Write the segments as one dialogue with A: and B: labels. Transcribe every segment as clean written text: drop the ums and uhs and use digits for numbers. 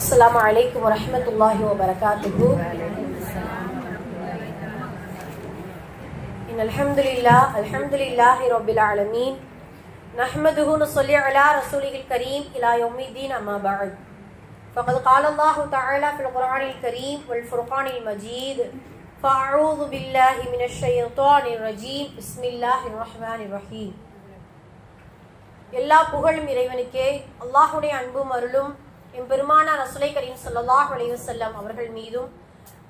A: السلام عليكم ورحمة الله وبركاته. إن الحمد لله رب العالمين نحمده ونصلي على رسوله الكريم إلى يوم الدين أما بعد. فقد قال الله تعالى في القرآن الكريم والفرقان المجيد فأعوذ بالله من الشيطان الرجيم بسم الله الرحمن الرحيم. எல்லா புகழும் இறைவனுக்கே. அல்லாஹுடைய அன்பும் அருளும் எம்பெருமானார் ரசூலை கரீம் ஸல்லல்லாஹு அலைஹி வஸல்லம் அவர்கள் மீதும்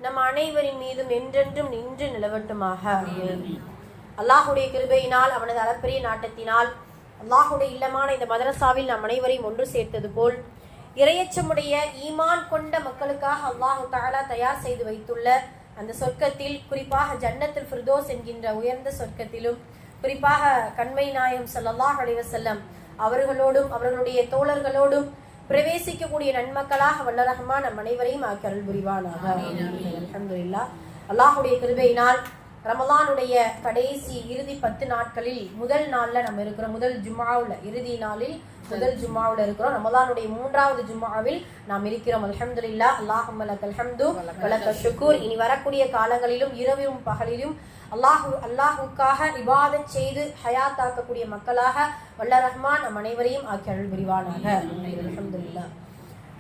A: நம் அனைவரின் மீதும் என்றென்றும் நின்று நிலவட்டுமாக. அல்லாஹுடைய கிருபையினால் அவனது அளப்பரிய நாட்டத்தினால் அல்லாஹுடைய இல்லமான இந்த மதரசாவில் நம் அனைவரையும் ஒன்று சேர்த்தது போல் இறையச்சமுடைய ஈமான் கொண்ட மக்களுக்காக அல்லாஹு தஆலா தயார் செய்து வைத்துள்ள அந்த சொர்க்கத்தில், குறிப்பாக ஜன்னத்துல் ஃபிர்தோஸ் என்கின்ற உயர்ந்த சொர்க்கத்திலும், குறிப்பாக கண்மை நாயகம் ஸல்லல்லாஹு அலைஹி வஸல்லம் அவர்களோடும் அவர்களுடைய தோழர்களோடும் பிரவேசிக்கக்கூடிய நன்மக்களாக வல்ல ரஹ்மான் நம் அனைவரையும் அருள் புரிவானாக. அல்ஹம்துலில்லாஹ். அல்லாஹுடைய கிருபையினால் ரமலானுடைய கடைசி இறுதி 10 நாட்களில் முதல் நாள்ல நம்ம இருக்கிறோம். முதல் ஜும்ஆவுல, இறுதி நாளில் முதல் ஜும்ஆவுல இருக்கிறோம். ரமலானுடைய 3வது ஜும்ஆவில் நாம் இருக்கிறோம். அல்ஹம்துலில்லாஹ். அல்லாஹும்ம லக்கல் ஹம்து வ லக்கல் ஷுக்ர். இனி வரக்கூடிய காலங்களிலும் இரவிலும் பகலிலும் அல்லாஹுக்காக இபாதத் செய்து ஹயாத்தாக்கக்கூடிய மக்களாக வல்ல ரஹ்மான் நம் அனைவரையும் ஆக்கி அருள் புரிவானாக. அல்ஹம்துலில்லாஹ்.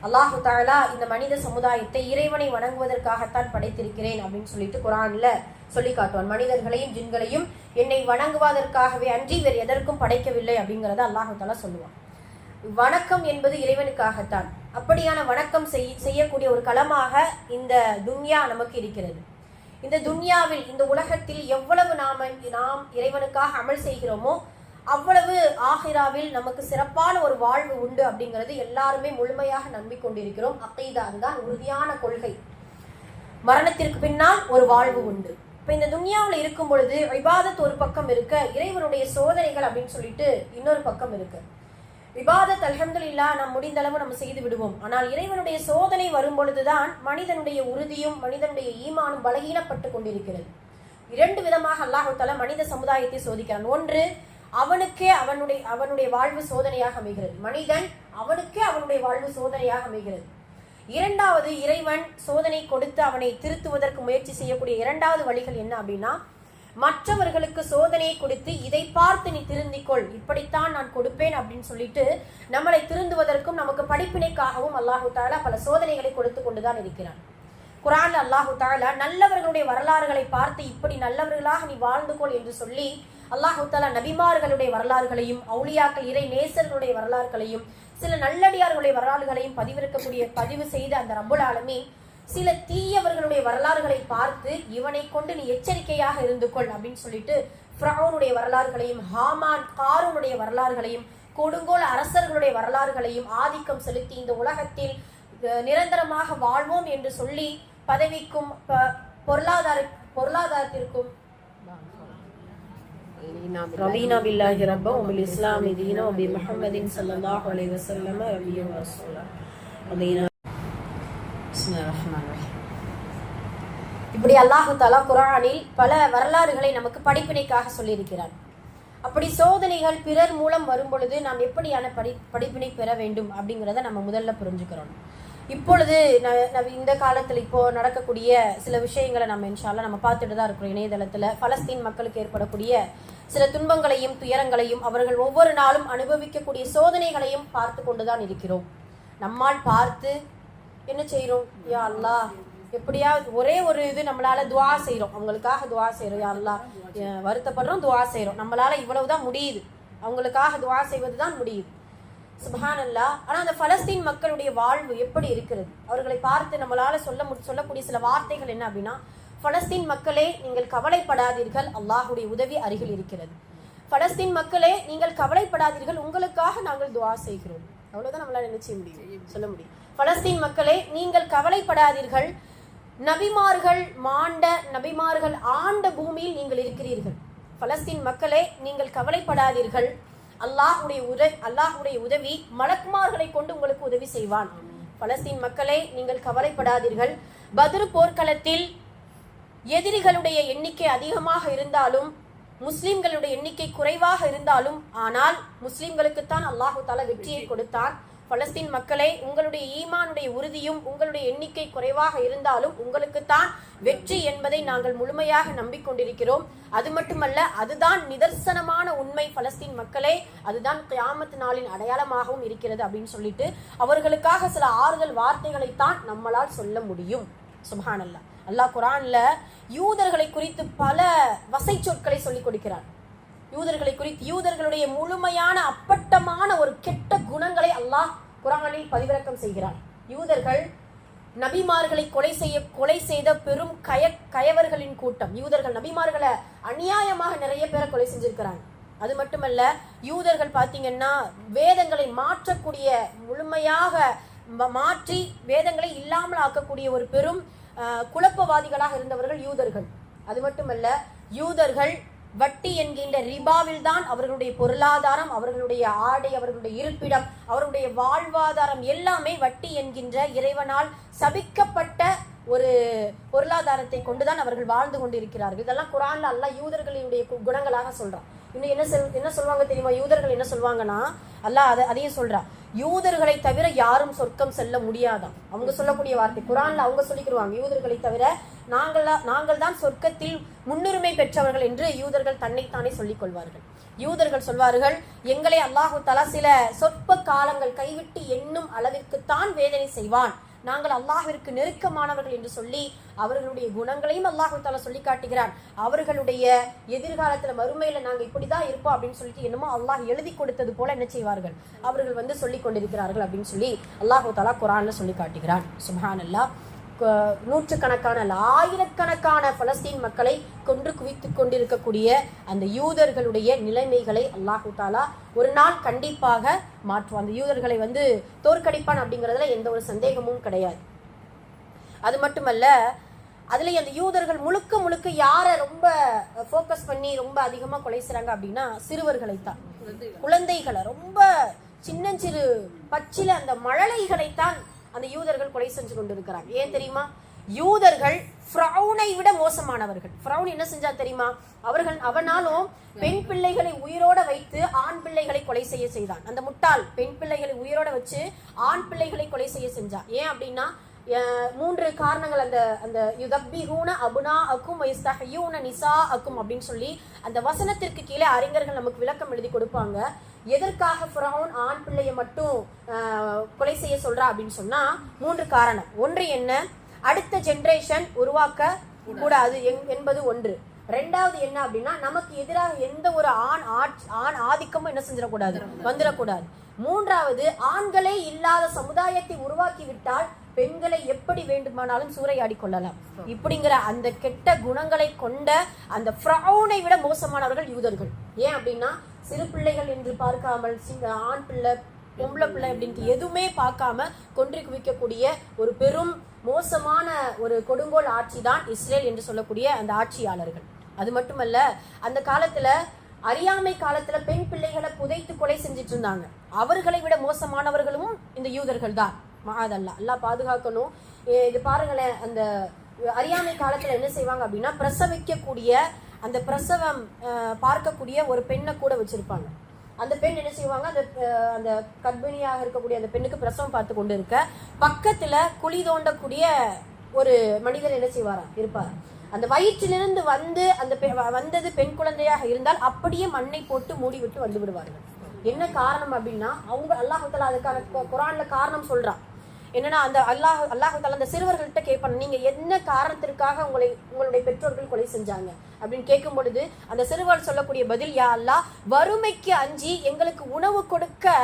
A: அல்லாஹு தஆலா இந்த மனித சமுதாயத்தை இறைவனை வணங்குவதற்காகத்தான் படைத்திருக்கிறேன் அப்படின்னு சொல்லிட்டு குர்ஆன்ல சொல்லி காட்டுவான். மனிதர்களையும் ஜின்களையும் என்னை வணங்குவதற்காகவே அன்றி வேறு எதற்கும் படைக்கவில்லை அப்படிங்கறத அல்லாஹு தஆலா சொல்லுவான். வணக்கம் என்பது இறைவனுக்காகத்தான். அப்படியான வணக்கம் செய்யக்கூடிய ஒரு களமாக இந்த துன்யா நமக்கு இருக்கிறது. இந்த துன்யாவில், இந்த உலகத்தில் எவ்வளவு நாம் இறைவனுக்காக அமல் செய்கிறோமோ அவ்வளவு ஆஹிராவில் நமக்கு சிறப்பான ஒரு வாழ்வு உண்டு அப்படிங்கிறது எல்லாருமே முழுமையாக நம்பிக்கொண்டிருக்கிறோம். அகீதா, அதுதான் உறுதியான கொள்கை. மரணத்திற்கு பின்னால் ஒரு வாழ்வு உண்டு. இப்ப இந்த துன்யாவில் இருக்கும் பொழுது இபாதத் ஒரு பக்கம் இருக்க, இறைவனுடைய சோதனைகள் அப்படின்னு சொல்லிட்டு இன்னொரு பக்கம் இருக்கு. இபாதத் அல்ஹம்துலில்லாஹ் நாம் முடிந்த அளவு நம்ம செய்து விடுவோம். ஆனால் இறைவனுடைய சோதனை வரும் பொழுதுதான் மனிதனுடைய உறுதியும் மனிதனுடைய ஈமானும் பலகீனப்பட்டு கொண்டிருக்கிறது. 2 விதமாக அல்லாஹ் தஆலா மனித சமுதாயத்தை சோதிக்கிறான். ஒன்று, அவனுக்கே அவனுடைய வாழ்வு சோதனையாக அமைகிறது. மனிதன் அவனுக்கே அவனுடைய வாழ்வு சோதனையாக அமைகிறது. 2வது, இறைவன் சோதனை கொடுத்து அவனை திருத்துவதற்கு முயற்சி செய்யக்கூடிய 2வது வழிகள் என்ன அப்படின்னா, மற்றவர்களுக்கு சோதனையை கொடுத்து இதை பார்த்து நீ திருந்திக்கொள், இப்படித்தான் நான் கொடுப்பேன் அப்படின்னு சொல்லிட்டு நம்மளை திருந்துவதற்கும் நமக்கு படிப்பினைக்காகவும் அல்லாஹு தஆலா பல சோதனைகளை கொடுத்து கொண்டுதான் இருக்கிறான். குர்ஆன்ல அல்லாஹு தஆலா நல்லவர்களுடைய வரலாறுகளை பார்த்து இப்படி நல்லவர்களாக நீ வாழ்ந்து கொள் என்று சொல்லி அல்லாஹு தஆலா நபிமார்களுடைய வரலாறுகளையும் அவுலியாக்கள் இறை நேசர்களுடைய வரலாறுகளையும் சில நல்லடியார்களுடைய வரலாறுகளையும் பதிவு செய்த அந்த ரப்புல் ஆலமீன் சில தீயவர்களுடைய வரலாறுகளை பார்த்து இவனை கொண்டு நீ எச்சரிக்கையாக இருந்து கொள் அப்படின்னு சொல்லிட்டு ஃபிரௌனுடைய வரலாறுகளையும் ஹாமான் காரூனுடைய வரலாறுகளையும் கொடுங்கோல் அரசர்களுடைய வரலாறுகளையும் ஆதிக்கம் செலுத்தி இந்த உலகத்தில் நிரந்தரமாக வாழ்வோம் என்று சொல்லி பதவிக்கும் பொருளாதாரத்திற்கும் ரபீனா பில்லாஹி ரப்பா வ பில் இஸ்லாமி தீனா வ பி முஹம்மதின் ஸல்லல்லாஹு அலைஹி வஸல்லம் நபிய்ய வ ரசூலா. இப்படி அல்லாஹு தஆலா குர்ஆனில் பல வரலாறுகளை நமக்கு படிப்பினைக்காக சொல்லியிருக்கிறார். அப்படி சோதனைகள் பிறர் மூலம் வரும் பொழுது நாம் எப்படியான படிப்பினை பெற வேண்டும் அப்படிங்கிறத நம்ம முதல்ல புரிஞ்சுக்கிறோம். இப்பொழுது இந்த காலத்தில் இப்போ நடக்கக்கூடிய சில விஷயங்களை நம்ம இன்ஷா அல்லாஹ் நம்ம பார்த்துட்டு தான் இருக்கிறோம். இணையதளத்துல பலஸ்தீன் மக்களுக்கு ஏற்படக்கூடிய சில துன்பங்களையும் துயரங்களையும் அவர்கள் ஒவ்வொரு நாளும் அனுபவிக்கக்கூடிய சோதனைகளையும் பார்த்து கொண்டுதான் இருக்கிறோம். நம்மால் பார்த்து என்ன செய்யறோம்? யா அல்லாஹ், எப்படியாவது ஒரே ஒரு இது நம்மளால துஆ செய்யறோம், அவங்களுக்காக துஆ செய்யறோம். யா அல்லாஹ், வருத்தப்படுறோம், துஆ செய்யறோம். நம்மளால இவ்வளவுதான் முடியுது, அவங்களுக்காக துஆ செய்வதுதான் முடியுது. சுப்ஹானல்லாஹ். ஆனா அந்த பலஸ்தீன் மக்களுடைய வாழ்வு எப்படி இருக்கிறது? அவர்களை பார்த்து நம்மளால சொல்லக்கூடிய சில வார்த்தைகள் என்ன அப்படின்னா, பலஸ்தீன் மக்களே நீங்கள் கவலைப்படாதீர்கள், அல்லாஹுடைய உதவி அருகில் இருக்கிறது. பலஸ்தீன் மக்களே நீங்கள் கவலைப்படாதீர்கள், உங்களுக்காக நாங்கள் துஆ செய்கிறோம். அவ்வளவுதான் நம்மளால நினைச்ச முடியும், சொல்ல முடியும். பலஸ்தீன் மக்களே நீங்கள் கவலைப்படாதீர்கள், நபிமார்கள் ஆண்ட பூமியில் நீங்கள் இருக்கிறீர்கள். பலஸ்தீன் மக்களே நீங்கள் கவலைப்படாதீர்கள், அல்லாஹுடைய உதவி மலக்குமார்களை கொண்டு உங்களுக்கு உதவி செய்வான். பலஸ்தீன் மக்களே நீங்கள் கவலைப்படாதீர்கள், பத்ர் போர்க்களத்தில் எதிரிகளுடைய எண்ணிக்கை அதிகமாக இருந்தாலும் முஸ்லிம்களுடைய எண்ணிக்கை குறைவாக இருந்தாலும் ஆனால் முஸ்லிம்களுக்குத்தான் அல்லாஹு தஆலா வெற்றியை கொடுத்தான். பலஸ்தீன் மக்களே, உங்களுடைய ஈமானுடைய உறுதியும் உங்களுடைய எண்ணிக்கை குறைவாக இருந்தாலும் உங்களுக்குத்தான் வெற்றி என்பதை நாங்கள் முழுமையாக நம்பிக்கொண்டிருக்கிறோம். அது மட்டுமல்ல, அதுதான் நிதர்சனமான உண்மை பலஸ்தீன் மக்களே, அதுதான் கியாமத் நாளின் அடையாளமாகவும் இருக்கிறது அப்படின்னு சொல்லிட்டு அவர்களுக்காக சில ஆறுதல் வார்த்தைகளைத்தான் நம்மளால் சொல்ல முடியும். சுப்ஹானல்லாஹ். அல்லாஹ் குர்ஆன்ல யூதர்களை குறித்து பல வசை சொற்களை சொல்லிக் கொடுக்கிறார். யூதர்களை குறித்து யூதர்களுடைய முழுமையான அப்பட்டமான ஒரு கெட்ட குணங்களை அல்லாஹ் குர்ஆனில் பதிவிறக்கம் செய்கிறார். யூதர்கள் நபிமார்களை கொலை செய்த பெரும் கயவர்களின் கூட்டம். யூதர்கள் நபிமார்களை அநியாயமாக நிறைய பேரை கொலை செஞ்சிருக்கிறாங்க. அது மட்டுமல்ல, யூதர்கள் பார்த்தீங்கன்னா வேதங்களை மாற்றக்கூடிய, முழுமையாக மாற்றி வேதங்களை இல்லாமல் ஆக்கக்கூடிய ஒரு பெரும் குழப்பவாதிகளாக இருந்தவர்கள் யூதர்கள். அது மட்டுமல்ல, யூதர்கள் வட்டி என்கின்ற ரிபாவில் தான் அவர்களுடைய பொருளாதாரம், அவர்களுடைய ஆடை, அவர்களுடைய இருப்பிடம், அவர்களுடைய வாழ்வாதாரம் எல்லாமே வட்டி என்கின்ற இறைவனால் சபிக்கப்பட்ட ஒரு பொருளாதாரத்தை கொண்டுதான் அவர்கள் வாழ்ந்து கொண்டிருக்கிறார்கள். இதெல்லாம் குர்ஆன்ல அல்லாஹ் யூதர்களுடைய குணங்களாக சொல்றான். இன்னும் என்ன சொல்வாங்க தெரியுமா? யூதர்கள் என்ன சொல்வாங்கன்னா, அல்லாஹ் அதையும் சொல்றான், யூதர்களை தவிர யாரும் சொர்க்கம் செல்ல முடியாதான். அவங்க சொல்லக்கூடிய வார்த்தை குர்ஆன்ல அவங்க சொல்லிக்கிடுவாங்க, யூதர்களை தவிர நாங்கள் தான் சொர்க்கத்தில் முன்னுரிமை பெற்றவர்கள் என்று யூதர்கள் தன்னைத்தானே சொல்லிக் கொள்வார்கள். யூதர்கள் சொல்வார்கள், எங்களை அல்லாஹு தஆலா சில சொற்ப காலங்கள் கைவிட்டு எண்ணும் அளவிற்குத்தான் வேதனை செய்வான், நாங்கள் அல்லாஹ்விற்கு நெருக்கமானவர்கள் என்று சொல்லி அவர்களுடைய குணங்களையும் அல்லாஹு தஆலா சொல்லி காட்டுகிறான். அவர்களுடைய எதிர்காலத்துல மறுமையில நாங்க இப்படிதான் இருப்போம் அப்படின்னு சொல்லிட்டு என்னமோ அல்லாஹ் எழுதி கொடுத்தது போல என்ன செய்வார்கள், அவர்கள் சொல்லிக் கொண்டிருக்கிறார்கள் அப்படின்னு சொல்லி அல்லாஹு தஆலா குர்ஆன்ல சொல்லி காட்டுகிறான். சுப்ஹானல்லாஹ். நூற்றுக்கணக்கான ஆயிரக்கணக்கான பலஸ்தீன் மக்களை கொன்று குவித்துக் கொண்டிருக்கக்கூடிய அந்த யூதர்களுடைய நிலைமைகளை அல்லாஹு தஆலா ஒரு நாள் கண்டிப்பாக மாற்றுவான். அந்த யூதர்களை தோற்கடிப்பான் அப்படிங்கிறதுல எந்த ஒரு சந்தேகமும் கிடையாது. அது மட்டுமல்ல, அதுல அந்த யூதர்கள் முழுக்க யாரை ரொம்ப ஃபோக்கஸ் பண்ணி ரொம்ப அதிகமா கொலை செய்றாங்க அப்படின்னா சிறுவர்களைத்தான், குழந்தைகளை, ரொம்ப சின்னஞ்சிறு பச்சில அந்த மழலைகளைத்தான் அந்த யூதர்கள் கொலை செஞ்சு கொண்டிருக்கிறாங்க. ஏன் தெரியுமா? யூதர்கள் ஃபிரௌனை விட மோசமானவர்கள். ஃபிரௌன் என்ன செஞ்சா தெரியுமா? அவனாலும் பெண் பிள்ளைகளை உயிரோட வைத்து ஆண் பிள்ளைகளை கொலை செய்தான். அந்த முட்டாள் பெண் பிள்ளைகளை உயிரோட வச்சு ஆண் பிள்ளைகளை கொலை செஞ்சான். ஏன் அப்படின்னா 3 காரணங்கள். அந்த யுதப்பிஹூன அபுனாஅக்கும் வயஸ்தஹயூன நிசாஅக்கும் அப்படின்னு சொல்லி அந்த வசனத்திற்கு கீழே அறிஞர்கள் நமக்கு விளக்கம் எழுதி கொடுப்பாங்க. எதற்காக ஃபிரௌன் ஆண் பிள்ளையை மட்டும் கொலை செய்ய சொல்றா அப்படின்னு சொன்னா 3 காரணம். ஒன்று என்ன, அடுத்த ஜெனரேஷன் உருவாக்க கூடாது என்பது ஒன்று. 2வது என்ன அப்படின்னா, நமக்கு எதிராக எந்த ஒரு ஆண் ஆதிக்கமும் என்ன செஞ்சிடக்கூடாது, வந்துடக்கூடாது. 3வது, ஆண்களே இல்லாத சமுதாயத்தை உருவாக்கி விட்டால் பெண்களை எப்படி வேண்டுமானாலும் சூறையாடி கொள்ளலாம். இப்படிங்கிற அந்த கெட்ட குணங்களை கொண்ட அந்த ஃபிரௌனை விட மோசமானவர்கள் யூதர்கள். ஏன் அப்படின்னா, சிறு பிள்ளைகள் என்று பார்க்காமல் ஆண் பிள்ளை பொம்பளை பிள்ளை அப்படின்ட்டு எதுவுமே பார்க்காம கொன்று குவிக்கக்கூடிய ஒரு பெரும் மோசமான ஒரு கொடுங்கோல் ஆட்சி தான் இஸ்ரேல் என்று சொல்லக்கூடிய அந்த ஆட்சியாளர்கள். அது மட்டுமல்ல, அந்த காலத்துல அறியாமை காலத்துல பெண் பிள்ளைகளை புதைத்து கொலை செஞ்சிட்டு இருந்தாங்க. அவர்களை விட மோசமானவர்களும் இந்த யூதர்கள் தான். மகாதல்லா, அல்லாஹ் பாதுகாக்கணும். இது பாருங்களேன், அந்த அறியாமை காலத்துல என்ன செய்வாங்க அப்படின்னா, பிரசவிக்கக்கூடிய அந்த பிரசவம் பார்க்கக்கூடிய ஒரு பெண்ணை கூட வச்சிருப்பாங்க. அந்த பெண் என்ன செய்வாங்க, அந்த கர்ப்பிணியாக இருக்கக்கூடிய அந்த பெண்ணுக்கு பிரசவம் பார்த்து கொண்டு இருக்க பக்கத்துல குழி தோண்டக்கூடிய ஒரு மனிதர் என்ன செய்வாரா இருப்பார். அந்த வயிற்றிலிருந்து வந்தது பெண் குழந்தையாக இருந்தால் அப்படியே மண்ணை போட்டு மூடி விட்டு வந்து விடுவார்கள். என்ன காரணம் அப்படின்னா, அவங்க அல்லாஹ் தஆலா அதுக்கான குர்ஆன்ல காரணம் சொல்றான். என்னன்னா, அந்த அல்லாஹ் தஆலா அந்த சிறுவர்கள்ட்ட கேட்பாங்க, நீங்க என்ன காரணத்திற்காக உங்களுடைய பெற்றோர்கள் கொலை செஞ்சாங்க அப்படின்னு கேட்கும் பொழுது அந்த சிறுவர் சொல்லக்கூடிய பதில், யா அல்லாஹ், வறுமைக்கு அஞ்சி எங்களுக்கு உணவு கொடுக்க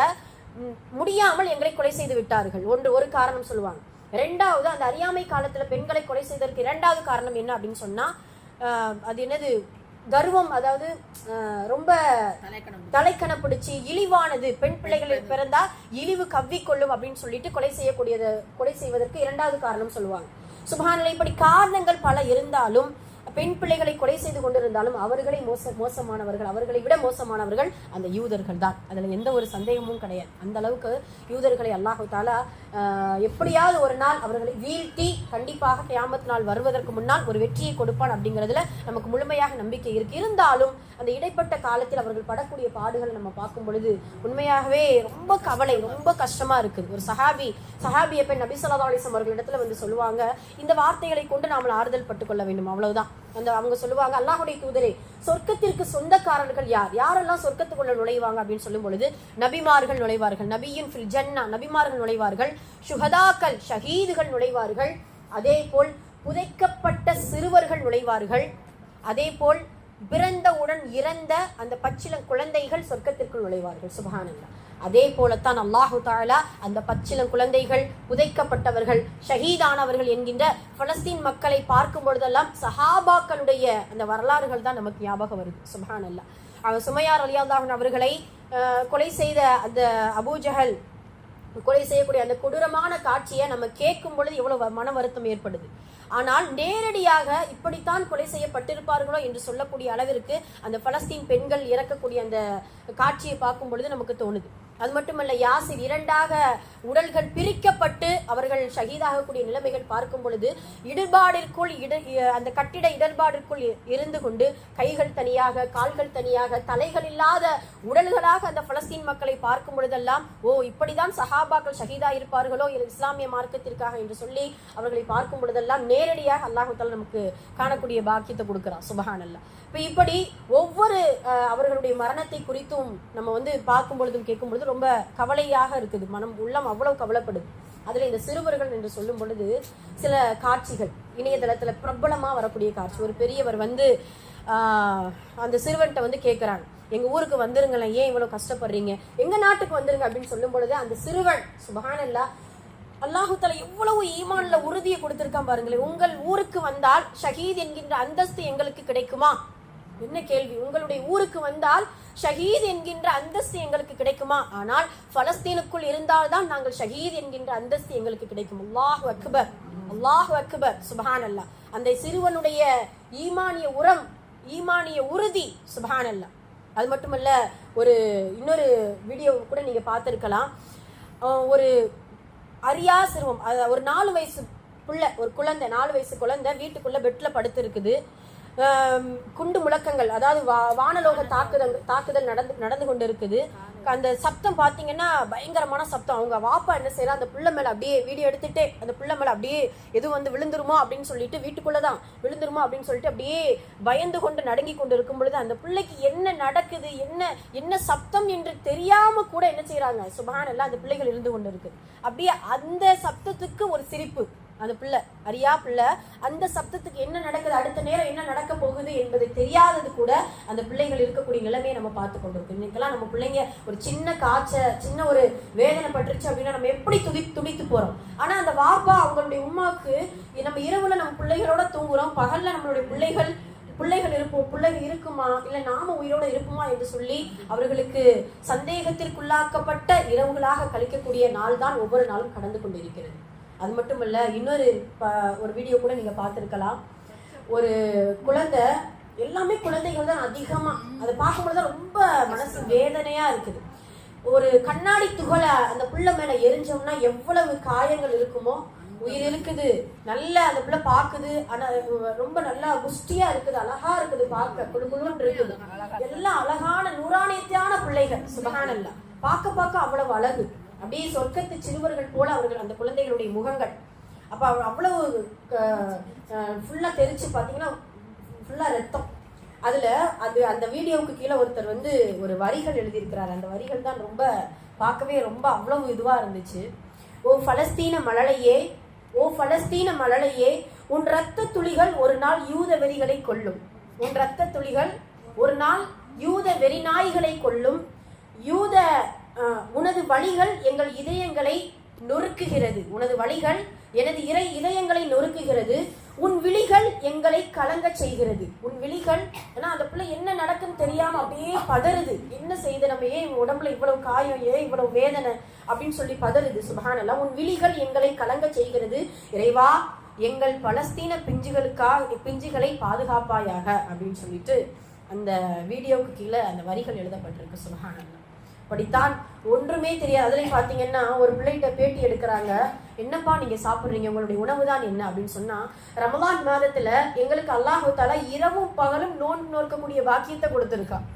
A: முடியாமல் எங்களை கொலை செய்து விட்டார்கள். ஒரு காரணம் சொல்லுவாங்க. 2வது, அந்த அறியாமை காலத்துல பெண்களை கொலை செய்ததற்கு 2வது காரணம் என்ன அப்படின்னு சொன்னா, அது என்னது, கர்வம். அதாவது ரொம்ப தலைக்கண பிடிச்சி இழிவானது, பெண் பிள்ளைகளில் பிறந்தா இழிவு கவ்விக்கொள்ளும் அப்படின்னு சொல்லிட்டு கொலை செய்வதற்கு 2வது காரணம் சொல்லுவாங்க. சுப்ஹானல்லாஹ். இப்படி காரணங்கள் பல இருந்தாலும் பெண் பிள்ளைகளை கொலை செய்து கொண்டிருந்தாலும் அவர்களை மோசமானவர்கள், அவர்களை விட மோசமானவர்கள் அந்த யூதர்கள் தான். அதுல எந்த ஒரு சந்தேகமும் கிடையாது. அந்த அளவுக்கு யூதர்களை அல்லாஹ் தஆலா எப்படியாவது ஒரு நாள் அவர்களை வீழ்த்தி கண்டிப்பாக கியாமத் நாள் வருவதற்கு முன்னால் ஒரு வெற்றியை கொடுப்பான் அப்படிங்கிறதுல நமக்கு முழுமையாக நம்பிக்கை இருக்கு. இருந்தாலும் அந்த இடைப்பட்ட காலத்தில் அவர்கள் படக்கூடிய பாடுகள் நம்ம பார்க்கும் பொழுது உண்மையாகவே ரொம்ப கவலை, ரொம்ப கஷ்டமா இருக்குது. ஒரு சஹாபியை பெண் நபி ஸல்லல்லாஹு அலைஹி வஸல்லம் அவர்களிடத்துல வந்து சொல்லுவாங்க, இந்த வார்த்தைகளை கொண்டு நாம ஆறுதல் பட்டுக் கொள்ள வேண்டும், அவ்வளவுதான். அவங்க சொல்லுவாங்க, அல்லாஹ்வுடைய தூதரே, சொர்க்கத்திற்கு சொந்தக்காரர்கள் யார், யாரெல்லாம் சொர்க்கத்துக்குள்ள நுழைவாங்க அப்படின்னு சொல்லும் பொழுது நபிமார்கள் நுழைவார்கள், நபியின் ஃபில் ஜன்னா, நபிமார்கள் நுழைவார்கள், ஷுஹதாக்கள் ஷஹீதுகள் நுழைவார்கள், அதே போல் புதைக்கப்பட்ட சிறுவர்கள் நுழைவார்கள், அதே போல் பிறந்தவுடன் இறந்த அந்த பச்சிளம் குழந்தைகள் சொர்க்கத்திற்குள் நுழைவார்கள். சுப்ஹானல்லாஹ். அதே போலத்தான் அல்லாஹு தஆலா அந்த பச்சிளம் குழந்தைகள், புதைக்கப்பட்டவர்கள், ஷஹீதானவர்கள் என்கின்ற பலஸ்தீன் மக்களை பார்க்கும் பொழுதெல்லாம் சஹாபாக்களுடைய அந்த வரலாறுகள் தான் நமக்கு ஞாபகம் வருது. சுப்ஹானல்லாஹ். அவங்க சுமையார் ரலியல்லாஹு அன்ஹு அவர்களை கொலை செய்த அந்த அபூஜஹல் கொலை செய்யக்கூடிய அந்த கொடூரமான காட்சியை நம்ம கேட்கும் பொழுது எவ்வளவு மன வருத்தம் ஏற்படுது. ஆனால் நேரடியாக இப்படித்தான் கொலை செய்யப்பட்டிருப்பார்களோ என்று சொல்லக்கூடிய அளவிற்கு அந்த பலஸ்தீன் பெண்கள் இறக்கக்கூடிய அந்த காட்சியை பார்க்கும் பொழுது நமக்கு தோணுது. அது மட்டுமல்ல, யாசிர் இரண்டாக உடல்கள் பிரிக்கப்பட்டு அவர்கள் ஷஹீதாகக்கூடிய நிலைமைகள் பார்க்கும் பொழுது இடர்பாடிற்குள் அந்த கட்டிட இடர்பாடிற்குள் இருந்து கொண்டு கைகள் தனியாக, கால்கள் தனியாக, தலைகள் இல்லாத உடல்களாக அந்த பலஸ்தீன் மக்களை பார்க்கும் பொழுதெல்லாம் ஓ இப்படிதான் சஹாபாக்கள் ஷஹீதா இருப்பார்களோ இஸ்லாமிய மார்க்கத்திற்காக என்று சொல்லி அவர்களை பார்க்கும் பொழுதெல்லாம் நேரடியாக அல்லாஹ் தஆலா நமக்கு காணக்கூடிய பாக்கியத்தை கொடுக்கிறான். சுப்ஹானல்லாஹ். இப்படி ஒவ்வொரு அவர்களுடைய மரணத்தை குறித்தும் நம்ம வந்து பார்க்கும் பொழுதும் கேட்கும் பொழுது ரொம்ப கவலையாக இருக்குது. மனம் உள்ளம் அவ்வளவு கவலைப்படுது. அதுல இந்த சிறுவர்கள் என்று சொல்லும் பொழுது சில காட்சிகள் இணையதளத்துல பிரபலமா வரக்கூடிய காட்சி. ஒரு பெரியவர் வந்து அந்த சிறுவன்கிட்ட வந்து கேட்கிறாங்க, எங்க ஊருக்கு வந்துருங்களேன், ஏன் இவ்வளவு கஷ்டப்படுறீங்க, எங்க நாட்டுக்கு வந்துருங்க அப்படின்னு சொல்லும் பொழுது அந்த சிறுவன் சுப்ஹானல்லாஹ் அல்லாஹு தஆலா எவ்வளவு ஈமான்ல உறுதியை கொடுத்திருக்கான் பாருங்களேன். உங்கள் ஊருக்கு வந்தால் ஷஹீத் என்கின்ற அந்தஸ்து எங்களுக்கு கிடைக்குமா? என்ன கேள்வி! உங்களுடைய ஊருக்கு வந்தால் ஷஹீத் என்கின்ற அந்தஸ்து எங்களுக்கு கிடைக்குமா? ஆனால் பலஸ்தீனுக்குள் இருந்தால்தான் நாங்கள் ஷஹீத் என்கின்ற அந்தஸ்து எங்களுக்கு கிடைக்கும். அல்லாஹு அக்பர், அல்லாஹு அக்பர், சுப்ஹானல்லாஹ். அந்த சிறுவனுடைய ஈமானிய உரம், ஈமானிய உறுதி, சுப்ஹானல்லாஹ். அது மட்டுமல்ல, இன்னொரு வீடியோ கூட நீங்க பார்த்திருக்கலாம். ஒரு அரியா சிறுவம், ஒரு 4 வயசு பிள்ளை, ஒரு குழந்தை, 4 வயசு குழந்தை வீட்டுக்குள்ள பெட்ல படுத்து இருக்குது. குண்டு முழக்கங்கள், அதாவது வானலோக தாக்குதல் நடந்து கொண்டு இருக்குது. அந்த சப்தம் பாத்தீங்கன்னா பயங்கரமான சப்தம். அவங்க வாப்பா என்ன செய்யறா, அந்த புள்ள மேல அப்படியே வீடியோ எடுத்துட்டு அந்த புள்ள மேல அப்படியே எதுவும் வந்து விழுந்துருமோ அப்படின்னு சொல்லிட்டு, வீட்டுக்குள்ளதான் விழுந்துருமோ அப்படின்னு சொல்லிட்டு அப்படியே பயந்து கொண்டு நடுங்கி கொண்டு இருக்கும் பொழுது அந்த பிள்ளைக்கு என்ன நடக்குது, என்ன சப்தம் என்று தெரியாம கூட என்ன செய்யறாங்க, சுப்ஹானல்லாஹ், அந்த பிள்ளைகள் இருந்து கொண்டு இருக்கு. அப்படியே அந்த சப்தத்துக்கு ஒரு சிரிப்பு. அந்த பிள்ளை, அரியா பிள்ளை, அந்த சப்தத்துக்கு என்ன நடக்குது, அடுத்த நேரம் என்ன நடக்க போகுது என்பதை தெரியாதது கூட அந்த பிள்ளைகள் இருக்கக்கூடிய நிலைமையை நம்ம பார்த்து கொண்டிருக்கோம். இன்னைக்கெல்லாம் நம்ம பிள்ளைங்க ஒரு சின்ன காய்ச்சல், சின்ன ஒரு வேதனை பட்டுருச்சு அப்படின்னா நம்ம எப்படி துடித்து போறோம். ஆனா அந்த வாப்பா, அவங்களுடைய உமாவுக்கு, நம்ம இரவுல நம்ம பிள்ளைகளோட தூங்குறோம், பகல்ல நம்மளுடைய பிள்ளைகள் இருக்குமா இல்ல நாம உயிரோட இருப்போமா என்று சொல்லி அவர்களுக்கு சந்தேகத்திற்குள்ளாக்கப்பட்ட இரவுகளாக கழிக்கக்கூடிய நாள் தான் ஒவ்வொரு நாளும் கடந்து கொண்டிருக்கிறது. அது மட்டுமல்ல, இன்னொரு வீடியோ கூட நீங்க பார்த்திருக்கலாம். ஒரு குழந்தை, எல்லாமே குழந்தைகள் தான் அதிகமா, அதை பார்க்கும்போது ரொம்ப மனசு வேதனையா இருக்குது. ஒரு கண்ணாடி துகளை அந்த புள்ள மேல எரிஞ்சோம்னா எவ்வளவு காயங்கள் இருக்குமோ, உயிர் இருக்குது, நல்ல அந்த பிள்ளை பாக்குது, ஆனா ரொம்ப நல்லா குஷ்டியா இருக்குது, அழகா இருக்குது, பார்க்க குழுகுழுன்னு இருக்குது, எல்லாம் அழகான நூறானியத்தான பிள்ளைகள், சுப்ஹானல்லாஹ். பார்க்க அவ்வளவு அழகு, அப்படியே சொர்க்கத்து சிறுவர்கள் போல அவர்கள் அந்த குழந்தைகளுடைய முகங்கள். அப்ப அவ்வளவு ஃபுல்லா தெரிச்சு பாத்தீங்கன்னா ஃபுல்லா ரத்தம். அதுல அந்த வீடியோவுக்கு கீழே ஒருத்தர் வந்து ஒரு வரிகள் எழுதியிருக்கிறார். அந்த வரிகள் தான் ரொம்ப பார்க்கவே ரொம்ப அவ்வளவு இதுவா இருந்துச்சு. ஓ பலஸ்தீன மழலையே, ஓ பலஸ்தீன மழலையே, உன் இரத்த துளிகள் ஒரு நாள் யூத வெறிகளை கொல்லும். உன் இரத்த துளிகள் ஒரு நாள் யூத வெறி நாய்களை கொல்லும். உனது வழிகள் எங்கள் இதயங்களை நொறுக்குகிறது. உனது வழிகள் எனது இதயங்களை நொறுக்குகிறது. உன் விழிகள் எங்களை கலங்க செய்கிறது. உன் விழிகள், ஏன்னா அந்த பிள்ளை என்ன நடக்குன்னு தெரியாம அப்படியே பதறுது. என்ன செய்து, நம்ம ஏன் உடம்புல இவ்வளவு காயம், ஏன் இவ்வளவு வேதனை அப்படின்னு சொல்லி பதறுது. சுப்ஹானல்லாஹ். உன் விழிகள் எங்களை கலங்க செய்கிறது. இறைவா, எங்கள் பலஸ்தீன பிஞ்சுகளை பாதுகாப்பாயாக அப்படின்னு சொல்லிட்டு அந்த வீடியோவுக்கு கீழே அந்த வரிகள் எழுதப்பட்டிருக்கு. சுப்ஹானல்லாஹ். அப்படித்தான் ஒன்றுமே தெரியாது. அதுலயும் பாத்தீங்கன்னா ஒரு பிள்ளைகிட்ட பேட்டி எடுக்கிறாங்க, என்னப்பா நீங்க சாப்பிடுறீங்க, உங்களுடைய உணவு தான் என்ன அப்படின்னு சொன்னா, ரமலான் மாதத்துல எங்களுக்கு அல்லாஹ் தஆலா இரவும் பகலும் நோன்பு நோக்கக்கூடிய பாக்கியத்தை கொடுத்திருக்கான்.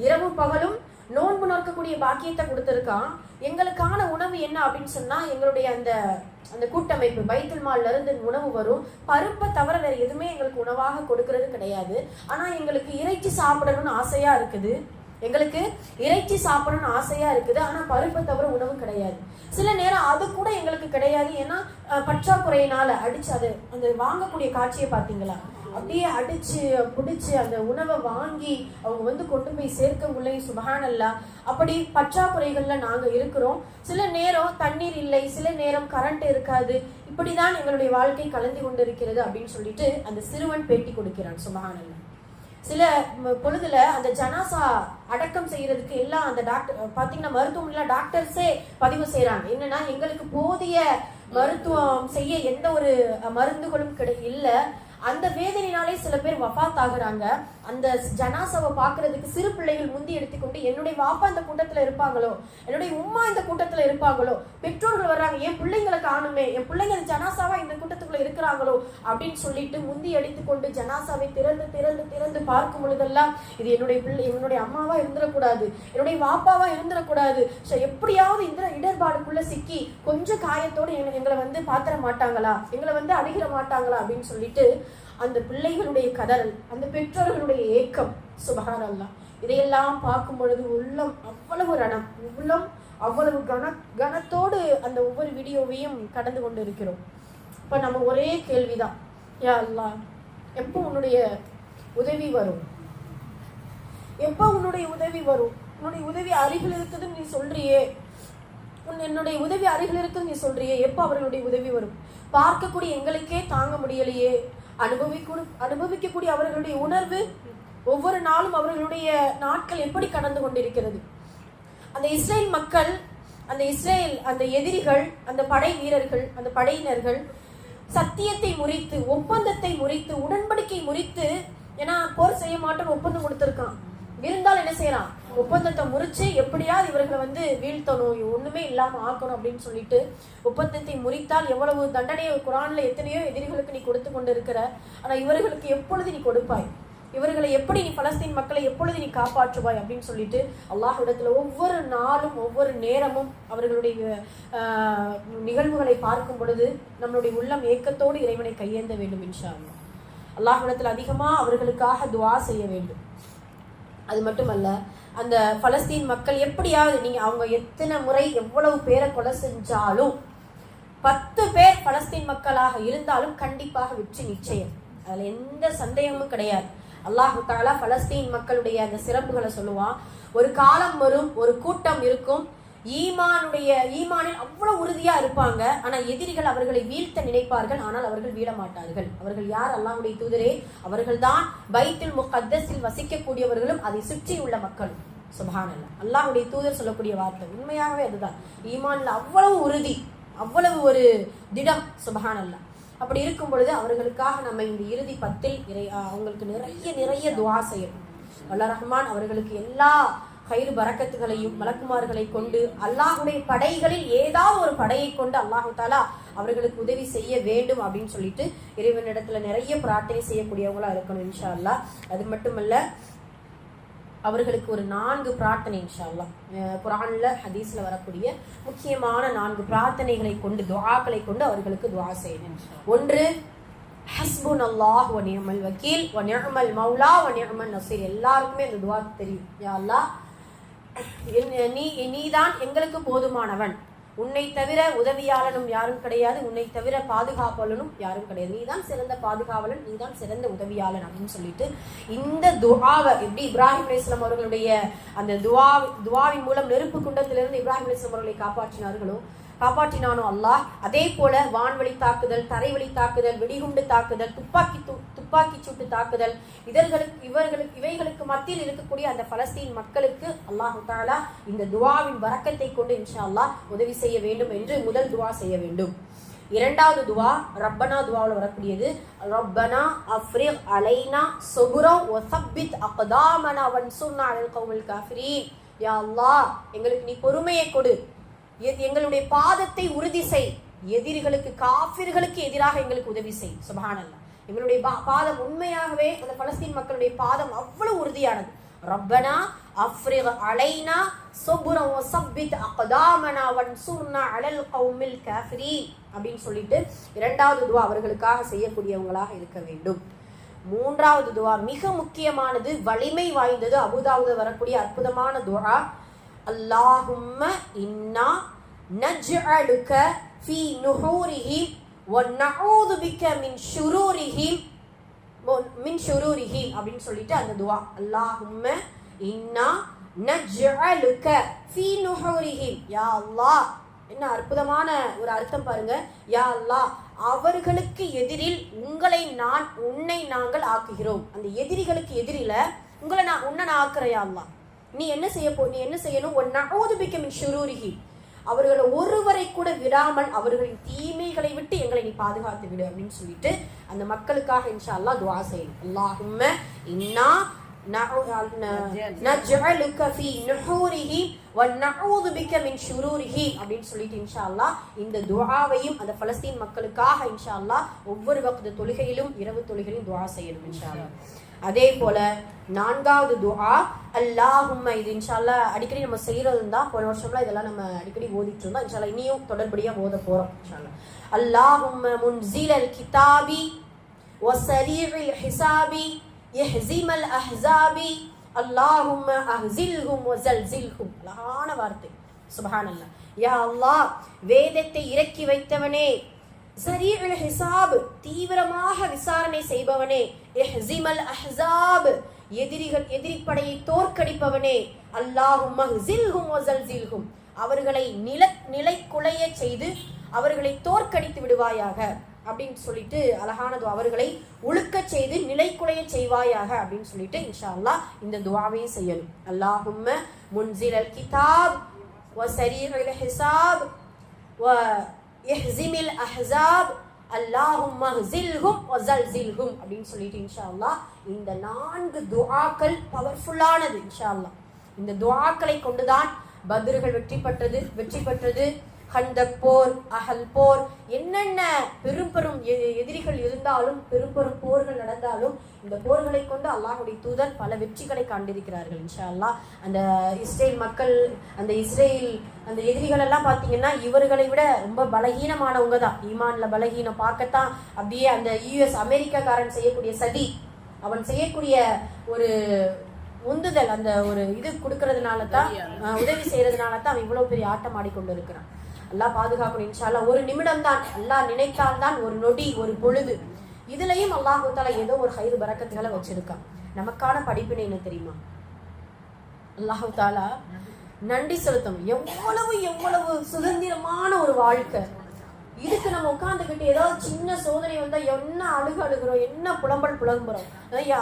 A: இரவும் பகலும் நோன்பு நோக்கக்கூடிய பாக்கியத்தை கொடுத்திருக்கான். எங்களுக்கான உணவு என்ன அப்படின்னு சொன்னா, எங்களுடைய அந்த கூட்டமைப்பு பைத்துல் மால்ல இருந்து உணவு வரும். பருப்பை தவிர வேற எதுவுமே எங்களுக்கு உணவாக கொடுக்கறது கிடையாது. ஆனா எங்களுக்கு இறைச்சி சாப்பிடணும்னு ஆசையா இருக்குது, எங்களுக்கு இறைச்சி சாப்பிடணும்னு ஆசையா இருக்குது. ஆனா பருப்பை தவிர உணவு கிடையாது. சில நேரம் அது கூட எங்களுக்கு கிடையாது. ஏன்னா பற்றாக்குறையினால அடிச்சு அந்த வாங்கக்கூடிய காட்சியை பாத்தீங்களா, அப்படியே அடிச்சு பிடிச்சு அந்த உணவை வாங்கி அவங்க கொண்டு போய் சேர்க்கக்குள்ளே சுப்ஹானல்லாஹ். அப்படி பற்றாக்குறைகள்ல நாங்க இருக்கிறோம். சில நேரம் தண்ணீர் இல்லை, சில நேரம் கரண்ட் இருக்காது. இப்படிதான் எங்களுடைய வாழ்க்கை கலந்து கொண்டு இருக்கிறது அப்படின்னு சொல்லிட்டு அந்த சிறுவன் பேட்டி கொடுக்கிறான். சுப்ஹானல்லாஹ். சில பொழுதுல அந்த ஜனாசா அடக்கம் செய்யறதுக்கு எல்லாம் அந்த டாக்டர் பாத்தீங்கன்னா மருத்துவமனையில டாக்டர்ஸே பதிவு செய்யறாங்க. என்னன்னா எங்களுக்கு போதிய மருத்துவம் செய்ய எந்த ஒரு மருந்துகளும் இல்ல. அந்த வேதனையினாலே சில பேர் வஃபாத் ஆகுறாங்க. அந்த ஜனாசாவை பாக்குறதுக்கு சிறு பிள்ளைகள் முந்தி எடுத்துக்கொண்டு, என்னுடைய வாப்பா இந்த கூட்டத்துல இருப்பாங்களோ, என்னுடைய உம்மா இந்த கூட்டத்துல இருப்பாங்களோ, பெற்றோர்கள் வர்றாங்க, என் பிள்ளைங்களை காணுமே, என் பிள்ளைங்க ஜனாசாவா இந்த கூட்டத்துக்குள்ள இருக்கிறாங்களோ அப்படின்னு சொல்லிட்டு முந்தி எடுத்துக்கொண்டு ஜனாசாவை திறந்து திறந்து திறந்து பார்க்கும் பொழுதெல்லாம், இது என்னுடைய பிள்ளை, என்னுடைய அம்மாவா இருந்துடக்கூடாது, என்னுடைய வாப்பாவா இருந்துடக்கூடாது, எப்படியாவது இந்த இடர்பாடுக்குள்ள சிக்கி கொஞ்சம் காயத்தோடு எங்களை பாத்திர மாட்டாங்களா, எங்களை அடிக்கிற மாட்டாங்களா அப்படின்னு சொல்லிட்டு அந்த பிள்ளைகளுடைய கதறல், அந்த பெற்றோர்களுடைய ஏக்கம். சுப்ஹானல்லாஹ். இதையெல்லாம் பார்க்கும் பொழுது உள்ளம் அவ்வளவு ரணம், உள்ளம் அவ்வளவு கனத்தோடு அந்த ஒவ்வொரு வீடியோவையும் கடந்து கொண்டு இருக்கிறோம். இப்ப நம்ம ஒரே கேள்விதான், யா அல்லாஹ் எப்போ உன்னுடைய உதவி வரும், எப்போ உன்னுடைய உதவி வரும், உன்னுடைய உதவி அருகில் இருக்குதுன்னு நீ சொல்றியே, என்னுடைய உதவி அருகில் இருக்குன்னு நீ சொல்றியே, எப்போ அவர்களுடைய உதவி வரும்? பார்க்கக்கூடிய எங்களுக்கே தாங்க முடியலையே, அனுபவிக்கக்கூடிய அவர்களுடைய உணர்வு, ஒவ்வொரு நாளும் அவர்களுடைய நாட்கள் எப்படி கடந்து கொண்டிருக்கிறது. அந்த இஸ்ரேல் மக்கள், அந்த எதிரிகள், அந்த படை வீரர்கள், அந்த படையினர்கள் சத்தியத்தை முறித்து, ஒப்பந்தத்தை முறித்து, உடன்படிக்கை முறித்து, ஏன்னா போர் செய்ய மாட்டோம் ஒப்பந்தம் கொடுத்திருக்கான், இருந்தால் என்ன செய்யறான், ஒப்பந்தத்தை முறிச்சு எப்படியாவது இவர்களை வீழ்த்தணும், ஒண்ணுமே இல்லாம ஆக்கணும் அப்படின்னு சொல்லிட்டு ஒப்பந்தத்தை முறித்தால் எவ்வளவு தண்டனையை குர்ஆன்ல எத்தனையோ எதிரிகளுக்கு நீ கொடுத்து கொண்டு இருக்கிற. ஆனா இவர்களுக்கு எப்பொழுது நீ கொடுப்பாய், இவர்களை எப்படி நீ பலஸ்தீன் மக்களை எப்பொழுது நீ காப்பாற்றுவாய் அப்படின்னு சொல்லிட்டு அல்லாஹ்விடத்துல ஒவ்வொரு நாளும் ஒவ்வொரு நேரமும் அவர்களுடைய நிகழ்வுகளை பார்க்கும் பொழுது நம்மளுடைய உள்ளம் ஏக்கத்தோடு இறைவனை கையேந்த வேண்டும். இன்ஷா அல்லாஹ் அல்லாஹ்விடத்துல அதிகமா அவர்களுக்காக துஆ செய்ய வேண்டும். அது மட்டுமல்ல, அந்த பலஸ்தீன் மக்கள் எப்படியாவது அவங்க எத்தனை முறை எவ்வளவு பேரை கொலை செஞ்சாலும் 10 பேர் பலஸ்தீன் மக்களாக இருந்தாலும் கண்டிப்பாக வெற்றி நிச்சயம், அதுல எந்த சந்தேகமும் கிடையாது. அல்லாஹு தஆலா பலஸ்தீன் மக்களுடைய அந்த சிறப்புகளை சொல்லுவான். ஒரு காலம் வரும், ஒரு கூட்டம் இருக்கும், ஈமானில் அவ்வளவு உறுதியா இருப்பாங்க. ஆனா எதிரிகள் அவர்களை வீழ்த்த நினைப்பார்கள், ஆனால் அவர்கள் வீழ மாட்டார்கள். அவர்கள் யார்? அல்லாஹ்வுடைய தூதரே, அவர்கள் தான் பைத்துல் முகத்தஸில் வசிக்கக்கூடியவர்களும் அதை சுற்றி உள்ள மக்களும். சுப்ஹானல்லாஹ். அல்லாஹ்வுடைய தூதர் சொல்லக்கூடிய வார்த்தை உண்மையாகவே அதுதான். ஈமான்ல அவ்வளவு உறுதி, அவ்வளவு ஒரு திடம். சுப்ஹானல்லாஹ். அப்படி இருக்கும் பொழுது அவர்களுக்காக நம்ம இந்த இறுதி 10 அவங்களுக்கு நிறைய துஆ செய்யணும். அல்லாஹ் ரஹ்மான் அவர்களுக்கு எல்லா கயிறு பரக்கத்துகளையும் மலக்குமார்களை கொண்டு, அல்லாஹ்வுடைய படைகளில் ஏதாவது ஒரு படையை கொண்டு அல்லாஹு தஆலா அவர்களுக்கு உதவி செய்ய வேண்டும் அப்படின்னு சொல்லிட்டு இறைவனிடத்துல நிறைய பிரார்த்தனை செய்யக்கூடியவங்களா இருக்கணும் இன்ஷா அல்லாஹ். அது மட்டுமல்ல, அவர்களுக்கு ஒரு 4 பிரார்த்தனை இன்ஷா அல்லாஹ் குர்ஆன்ல ஹதீஸ்ல வரக்கூடிய முக்கியமான 4 பிரார்த்தனைகளை கொண்டு, துஆக்களை கொண்டு அவர்களுக்கு துஆ செய்யணும். ஒன்று, ஹஸ்புனல்லாஹ் வ நிஅமல் வக்கீல் வ நிஅமல் மௌலா வ நிஅமன் நஸீர். எல்லாருக்குமே அந்த துஆ தெரியும். யா அல்லாஹ், நீதான் எங்களுக்கு போதுமானவன், உன்னை தவிர உதவியாளனும் யாரும் கிடையாது, உன்னை தவிர பாதுகாவலனும் யாரும் கிடையாது, நீதான் சிறந்த பாதுகாவலன், நீதான் சிறந்த உதவியாளன் அப்படின்னு சொல்லிட்டு இந்த துஆவை எப்படி இப்ராஹிம் அலைஹிஸ்ஸலாம் அவர்களுடைய அந்த துஆவின் மூலம் நெருப்பு குண்டத்திலிருந்து இப்ராஹிம் அலைஹிஸ்ஸலாம் அவர்களை காப்பாற்றினானோ அல்லாஹ், அதே போல வான்வழி தாக்குதல், தரைவழி தாக்குதல், வெடிகுண்டு தாக்குதல், துப்பாக்கி சூட்டு தாக்குதல், இவைகளுக்கு மத்தியில் இருக்கக்கூடிய அந்த பலஸ்தீன் மக்களுக்கு அல்லாஹு தஆலா இந்த துஆவின் பரக்கத்தை கொண்டு இன்ஷா அல்லாஹ் உதவி செய்ய வேண்டும் என்று முதல் துஆ செய்ய வேண்டும். இரண்டாவது துவா ரப்பனா துவாவில் வரக்கூடியது. ரப்பனா அஃப்ரிக் அலைனா சுபுரா வ சப்பித் அக்தாமனா வன்சுர்னா அலல் கௌமில் காஃபிரீன். யா அல்லாஹ், எங்களுக்கு நீ பொறுமையை கொடு, எங்களுடைய பாதத்தை உறுதி செய், எதிரிகளுக்கு காஃபிர்களுக்கு எதிராக எங்களுக்கு உதவி செய். சுப்ஹானல்லாஹ், எங்களுடைய பாதம் உண்மையாகவே அந்த பலஸ்தீன் மக்களுடைய பாதம் அவ்வளவு உறுதியானது. ரப்பனா அஃப்ரிக் அலைனா சுபுரா வ சப்பித் அக்தாமனா வன்சுர்னா அலல் கௌமில் காஃபிரீன் அப்படின்னு சொல்லிட்டு இரண்டாவது துவா அவர்களுக்காக செய்யக்கூடியவங்களாக இருக்க வேண்டும். மூன்றாவது துவா மிக முக்கியமானது, வலிமை வாய்ந்தது, அபூதாவுல வரக்கூடிய அற்புதமான துவா. அல்லாஹும்ம இன்னா நஜ்அலுக ஃபீ நுஹூரிஹிம் வ நஊது பிக மின் ஷுரூரிஹிம் அப்படின்னு சொல்லிட்டு அந்த துவா. அல்லாஹும்ம இன்னா நஜ்அலுக ஃபீ நுஹூரிஹிம். யா அல்லாஹ், என்ன அற்புதமான ஒரு அர்த்தம் பாருங்க. யா அல்லாஹ், அவர்களுக்கு எதிரில் உன்னை நாங்கள் ஆக்குகிறோம். அந்த எதிரிகளுக்கு எதிரில உன்னை நான் ஆக்குறேன். யா அல்லாஹ், நீ என்ன செய்யணும்? நஊது பிக மின் ஷுரூரிஹி, அவர்களை ஒருவரை கூட விடாமல் அவர்களின் தீமைகளை விட்டு எங்களை நீ பாதுகாத்து விடு அப்படின்னு சொல்லிட்டு அந்த மக்களுக்காக இன்ஷா அல்லாஹ் துஆ செய்யணும். அல்லாஹும்ம இன்னா நஜ்அலுக ஃபீ நுஹூரிஹி வ நஊது பிக மின் ஷுரூரிஹி அப்படின்னு சொல்லிட்டு இன்ஷா அல்லாஹ் இந்த துஆவையும் அந்த பலஸ்தீன் மக்களுக்காக இன்ஷா அல்லாஹ் ஒவ்வொரு வக்து தொழுகையிலும் இரவு தொழுகையிலும் துஆ செய்யணும் இன்ஷா அல்லாஹ். அதே போல நான்காவது துஆ அல்லாஹும்ம, இது இன்ஷா அல்லாஹ் அடிக்கடி நம்ம செய்யறதும் தான். போன வருஷம்லாம் இதெல்லாம் நம்ம அடிக்கடி ஓதிட்டு இருந்தோம். இன்ஷா அல்லாஹ் இனியும் தொடர்படியா ஓத போறோம் இன்ஷா அல்லாஹ். அல்லாஹும்ம முன்ஸிலல் கிதாபி வ ஸரீஇல் ஹிசாபி யஹ்ஸிமல் அஹ்ஸாபி அல்லாஹும்ம அஹ்ஸில்ஹும் வ ஸல்ஸில்ஹும். அழகான வார்த்தை, சுப்ஹானல்லாஹ். யா அல்லாஹ், வேதத்தை இறக்கி வைத்தவனே, ஸரீஉல் ஹிசாப், தீவிரமாக விசாரணை செய்பவனே, இஹ்ஸிமல் அஹ்ஸாப், எதிரிப்படையை தோற்கடிப்பவனே, அல்லாஹும்ம அஹ்ஸில்ஹும் வ ஸல்ஸில்ஹும், அவர்களை நிலை குலைய செய்து அவர்களை தோற்கடித்து விடுவாயாக அப்படின்னு சொல்லிட்டு அழகானது, அவர்களை உழுக்க செய்து நிலை குலைய செய்வாயாக அப்படின்னு சொல்லிட்டு இன்ஷா அல்லாஹ் இந்த துஆவையும் செய்யணும். அல்லாஹும்ம முன்ஸிலல் கிதாப் வ ஸரீஉல் ஹிசாப் வ இஹ்ஸிமில் அஹ்ஸாப் அல்லாஹும்ம அஹ்ஸில்ஹும் வ ஸல்ஸில்ஹும் அப்படின்னு சொல்லிட்டு இன்ஷா அல்லாஹ் இந்த 4 துஆக்கள் பவர்ஃபுல்லானது. இன்ஷா அல்லாஹ் இந்த துஆக்களை கொண்டுதான் பத்ர்கள் வெற்றி பெற்றது, ஹந்தக் போர், அஹல் போர், என்னென்ன பெரும் எதிரிகள் இருந்தாலும் பெரும் போர்கள் நடந்தாலும் இந்த போர்களை கொண்டு அல்லாஹ்வுடைய தூதர் பல வெற்றிகளை கண்டிருக்கிறார்கள். இன்ஷா அல்லாஹ் அந்த இஸ்ரேல் மக்கள், அந்த எதிரிகள் எல்லாம் பார்த்தீங்கன்னா இவர்களை விட ரொம்ப பலகீனமானவங்க தான். ஈமான்ல பலகீனம் பார்க்கத்தான் அப்படியே அந்த யுஎஸ் அமெரிக்காக்காரன் செய்யக்கூடிய சதி, அவன் செய்யக்கூடிய ஒரு உந்துதல், அந்த ஒரு இது கொடுக்கறதுனால தான், உதவி செய்யறதுனால தான் அவன் இவ்வளவு பெரிய ஆட்டம் ஆடிக்கொண்டு இருக்கிறான். அல்லாஹ் பாதுகாக்கணும் இன்ஷா அல்லாஹ். ஒரு நிமிடம் தான், அல்லாஹ் நினைத்தால் தான், ஒரு நொடி, ஒரு பொழுது, இதுலயும் அல்லாஹ் தஆலா ஏதோ ஒரு ஹைர் பரக்கத்துகளை வச்சிருக்கான். நமக்கான படிப்பினை என்ன தெரியுமா? அல்லாஹ் தஆலா நன்றி செலுத்தணும். எவ்வளவு சுதந்திரமான ஒரு வாழ்க்கை. இதுக்கு நம்ம உட்காந்துக்கிட்டு ஏதாவது சின்ன சோதனை வந்தா என்ன அழுகுறோம், என்ன புலம்புறோம்.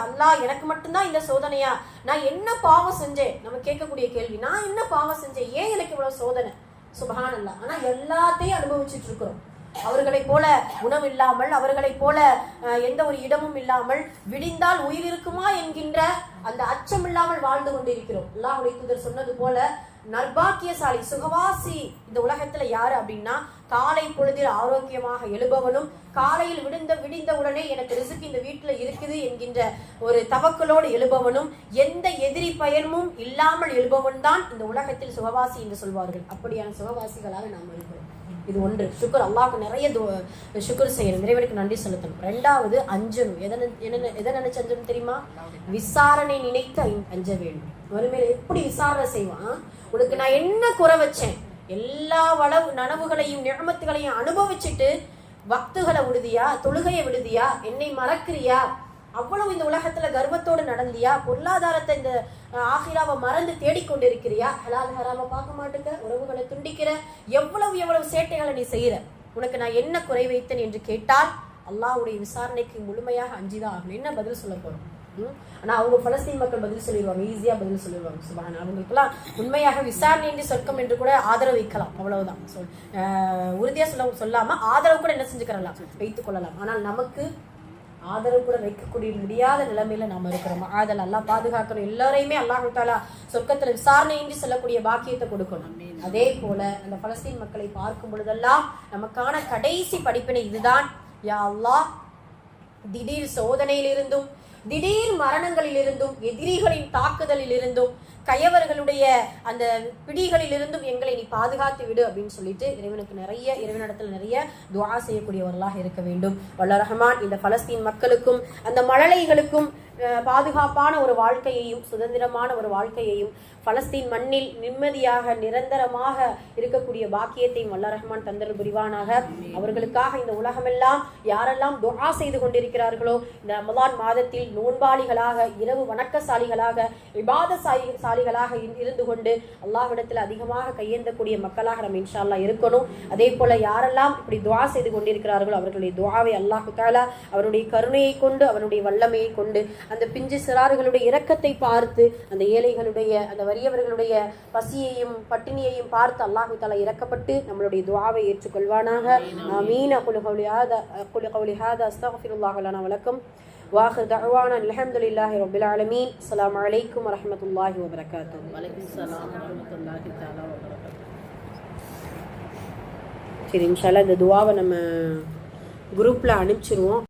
A: அல்லாஹ், எனக்கு மட்டும்தான் இந்த சோதனையா? நான் என்ன பாவம் செஞ்சேன்? நம்ம கேட்கக்கூடிய கேள்வி, நான் என்ன பாவம் செஞ்சேன், ஏன் எனக்கு இவ்வளவு சோதனை? சுப்ஹானல்லாஹ். ஆனா எல்லாத்தையும் அனுபவிச்சுட்டு இருக்கிறோம். அவர்களை போல உணவு இல்லாமல், அவர்களை போல எந்த ஒரு இடமும் இல்லாமல், விடிந்தால் உயிர் இருக்குமா என்கின்ற அந்த அச்சம் இல்லாமல் வாழ்ந்து கொண்டிருக்கிறோம். அல்லாஹ்வுடைய தூதர் சொன்னது போல நர்பாக்கியசாலி, சுகவாசி இந்த உலகத்துல யாரு அப்படின்னா, காலை பொழுதில் ஆரோக்கியமாக எழுபவனும், காலையில் விடிந்த உடனே எனக்கு ரிசுக்கு இந்த வீட்டுல இருக்குது என்கின்ற ஒரு தவக்கலோடு எழுபவனும், எந்த எதிரி பயனும் இல்லாமல் எழுபவன் தான் இந்த உலகத்தில் சுகவாசி என்று சொல்வார்கள். அப்படியான சுகவாசிகளாக நாம் இருக்கிறோம். இது ஒன்று. சுக்கர், அல்லாஹ்க்கு நிறைய சுக்கர் செய்யணும், இறைவனுக்கு நன்றி செலுத்தணும். ரெண்டாவது அஞ்சணும். எதை நினைச்சு அஞ்சணும் தெரியுமா? விசாரணை நினைத்து அஞ்ச வேண்டும். ஒருவேளை எப்படி விசாரணை செய்வான்? உனக்கு நான் என்ன குறை வச்சேன்? எல்லா நனவுகளையும் நியமத்துகளையும் அனுபவிச்சுட்டு வக்துகளை விடுதியா, தொழுகையை விடுதியா, என்னை மறக்கிறியா, அவ்வளவு இந்த உலகத்துல கர்வத்தோடு நடந்தியா, பொருளாதாரத்தை இந்த ஆகிராவை மறந்து தேடிக்கொண்டிருக்கிறியா, ஹலால் ஹராம பார்க்க மாட்டேங்க, உறவுகளை துண்டிக்கிற, எவ்வளவு சேட்டைகளை நீ செய்யற, உனக்கு நான் என்ன குறை வைத்தேன் என்று கேட்டால் அல்லாஹ்வுடைய விசாரணைக்கு முழுமையாக அஞ்சிதான் ஆகணும். என்ன பதில் சொல்ல போறோம்?
B: ஆனால் அவங்க பலஸ்தீன் மக்கள் பதில் சொல்லிடுவாங்க, ஈஸியாக பதில் சொல்லிடுவாங்க. சுபஹான். அவங்களுக்கெல்லாம் உண்மையாக விசாரணையின்றி சொர்க்கம் என்று கூட ஆதரவு வைக்கலாம், அவ்வளவுதான். உறுதியாக சொல்லாமல் ஆதரவு கூட என்ன செஞ்சுக்கிறலாம், வைத்துக் கொள்ளலாம். ஆனால் நமக்கு ஆதரவு கூட வைக்கக்கூடிய முடியாத நிலைமையில நாம இருக்கிறோம். ஆதல் அல்லாஹ் பாதுகாக்கணும். எல்லாரையுமே அல்லாஹ் தஆலா சொர்க்கத்துல விசாரணையின்றி செல்லக்கூடிய பாக்கியத்தை கொடுக்கணும். அதே போல அந்த பலஸ்தீன் மக்களை பார்க்கும் பொழுதெல்லாம் நமக்கான கடைசி படிப்பினை இதுதான். யா அல்லாஹ், திடீர் சோதனையிலிருந்தும் திடீர் மரணங்களிலிருந்தும் எதிரிகளின் தாக்குதலில் இருந்தும் கயவர்களுடைய அந்த பிடிகளில் இருந்தும் எங்களை நீ பாதுகாத்து விடு அப்படின்னு சொல்லிட்டு இறைவனிடத்தில் நிறைய துஆ செய்யக்கூடியவர்களாக இருக்க வேண்டும். வல்ல ரஹ்மான் இந்த பலஸ்தீன் மக்களுக்கும் அந்த மழலைகளுக்கும் பாதுகாப்பான ஒரு வாழ்க்கையையும் சுதந்திரமான ஒரு வாழ்க்கையையும் பலஸ்தீன் மண்ணில் நிம்மதியாக நிரந்தரமாக இருக்கக்கூடிய பாக்கியத்தையும் வல்ல ரஹ்மான் தந்தல் புரிவானாக. அவர்களுக்காக இந்த உலகமெல்லாம் யாரெல்லாம் துஆ செய்து கொண்டிருக்கிறார்களோ, இந்த ரமலான் மாதத்தில் நோன்பாளிகளாக, இரவு வணக்கசாலிகளாக, இபாதசாலிகளாக இருந்து கொண்டு அல்லாஹ்விடத்தில் அதிகமாக கையேந்தக்கூடிய மக்களாக நம்ம இன்ஷா அல்லாஹ் இருக்கணும். அதே போல யாரெல்லாம் இப்படி துஆ செய்து கொண்டிருக்கிறார்களோ அவர்களுடைய துஆவை அல்லாஹ் தஆலா அவருடைய கருணையை கொண்டு, அவருடைய வல்லமையை கொண்டு, அந்த பிஞ்சு சிறார்களுடைய இரக்கத்தை பார்த்து, அந்த ஏழைகளுடைய அந்த வறியவர்களுடைய பசியையும் பட்டினியையும் பார்த்து அல்லாஹ் தஆலா இரக்கப்பட்டு நம்மளுடைய துஆவை ஏற்றுக்கொள்வானாக. ஆமீன். அகுலு கௌலி ஹாதா அஸ்தக்ஃபிருல்லாஹ் லனா வ லக்கும் வ ஆகிரு தஅவானா அல்ஹம்துலில்லாஹி ரப்பில் ஆலமீன். அஸ்ஸலாமு அலைக்கும் வ ரஹ்மத்துல்லாஹி வ பரகாத்துஹு. வ அலைக்கும் ஸலாம் வ ரஹ்மத்துல்லாஹி தஆலா வ பரகாத்துஹு. சரி, இன்ஷா அல்லாஹ் இந்த துஆவை நம்ம குரூப்ல அனுப்பிச்சிருவோம்.